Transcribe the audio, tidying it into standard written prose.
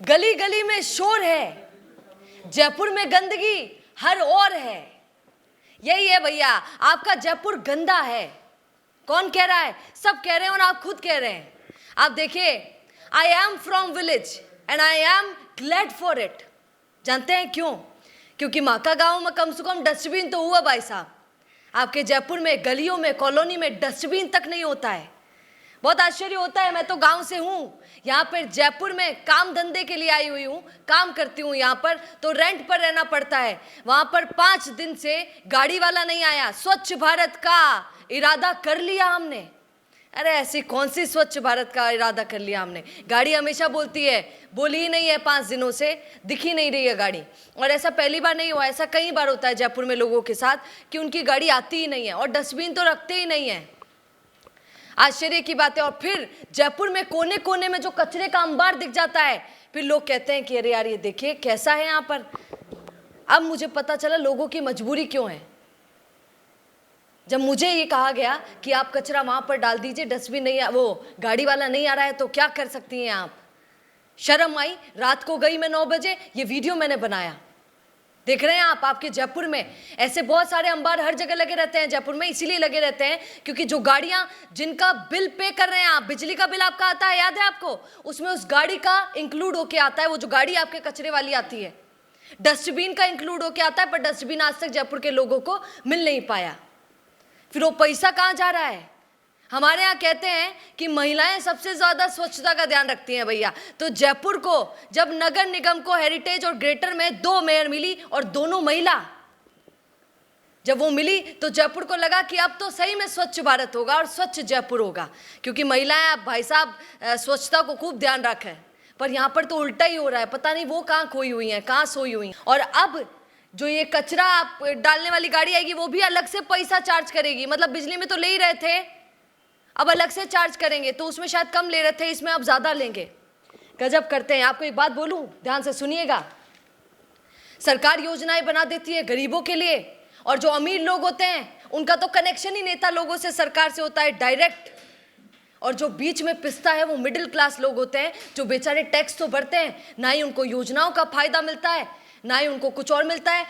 गली गली में शोर है, जयपुर में गंदगी हर ओर है। यही है भैया, आपका जयपुर गंदा है। कौन कह रहा है? सब कह रहे हैं और आप खुद कह रहे हैं। आप देखिए, I am from village and I am glad for it. जानते हैं क्यों? क्योंकि माँ का गाँव में कम से कम डस्टबिन तो हुआ भाई साहब। आपके जयपुर में गलियों में कॉलोनी में डस्टबिन तक नहीं होता है। बहुत आश्चर्य होता है। मैं तो गांव से हूँ, यहाँ पर जयपुर में काम धंधे के लिए आई हुई हूँ, काम करती हूँ यहाँ पर, तो रेंट पर रहना पड़ता है। वहाँ पर 5 दिन से गाड़ी वाला नहीं आया। स्वच्छ भारत का इरादा कर लिया हमने। अरे ऐसी कौन सी स्वच्छ भारत का इरादा कर लिया हमने? गाड़ी हमेशा बोलती है, बोली ही नहीं है 5 दिनों से, दिख ही नहीं रही है गाड़ी। और ऐसा पहली बार नहीं हुआ, ऐसा कई बार होता है जयपुर में लोगों के साथ कि उनकी गाड़ी आती ही नहीं है और डस्टबिन तो रखते ही नहीं है। आश्चर्य की बात है। और फिर जयपुर में कोने कोने में जो कचरे का अंबार दिख जाता है, फिर लोग कहते हैं कि अरे यार ये देखिए कैसा है यहाँ पर। अब मुझे पता चला लोगों की मजबूरी क्यों है। जब मुझे ये कहा गया कि आप कचरा वहां पर डाल दीजिए, डस्टबिन नहीं, वो गाड़ी वाला नहीं आ रहा है, तो क्या कर सकती हैं आप? शर्म आई। रात को गई मैं 9 बजे, ये वीडियो मैंने बनाया। देख रहे हैं आप, आपके जयपुर में ऐसे बहुत सारे अंबार हर जगह लगे रहते हैं। जयपुर में इसीलिए लगे रहते हैं क्योंकि जो गाड़ियां जिनका बिल पे कर रहे हैं आप, बिजली का बिल आपका आता है, याद है आपको, उसमें उस गाड़ी का इंक्लूड होके आता है। वो जो गाड़ी आपके कचरे वाली आती है, डस्टबिन का इंक्लूड होके आता है, पर डस्टबिन आज तक जयपुर के लोगों को मिल नहीं पाया। फिर वो पैसा कहाँ जा रहा है? हमारे यहाँ कहते हैं कि महिलाएं सबसे ज्यादा स्वच्छता का ध्यान रखती हैं भैया। तो जयपुर को जब नगर निगम को हेरिटेज और ग्रेटर में 2 मेयर मिली और दोनों महिला, जब वो मिली तो जयपुर को लगा कि अब तो सही में स्वच्छ भारत होगा और स्वच्छ जयपुर होगा, क्योंकि महिलाएं आप भाई साहब स्वच्छता को खूब ध्यान रखें। पर यहाँ पर तो उल्टा ही हो रहा है। पता नहीं वो कहाँ खोई हुई हैं, कहाँ सोई हुई हैं। और अब जो ये कचरा आप डालने वाली गाड़ी आएगी, वो भी अलग से पैसा चार्ज करेगी। मतलब बिजली में तो ले ही रहे थे, अब अलग से चार्ज करेंगे। तो उसमें शायद कम ले रहे थे, इसमें अब ज्यादा लेंगे। गजब करते हैं। आपको एक बात बोलूं, ध्यान से सुनिएगा। सरकार योजनाएं बना देती है गरीबों के लिए, और जो अमीर लोग होते हैं उनका तो कनेक्शन ही नेता लोगों से, सरकार से होता है डायरेक्ट। और जो बीच में पिसता है वो मिडिल क्लास लोग होते हैं, जो बेचारे टैक्स तो भरते हैं, ना ही उनको योजनाओं का फायदा मिलता है, ना ही उनको कुछ और मिलता है।